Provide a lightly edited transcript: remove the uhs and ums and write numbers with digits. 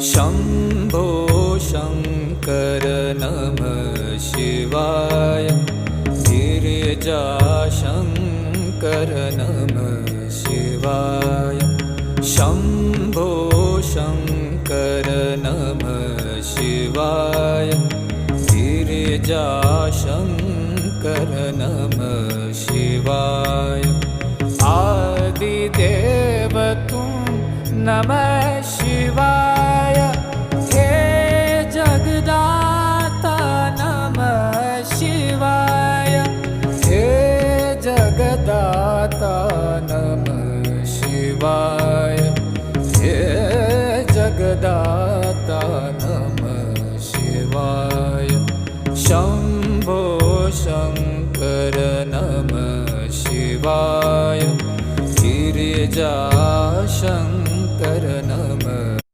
शम्भो शङ्कर नमः शिवाय गिरिजाशङ्कर नमः शिवाय शम्भो शङ्कर नमः शिवाय गिरिजाशङ्कर नमः शिवाय आदिदेव तुम नमः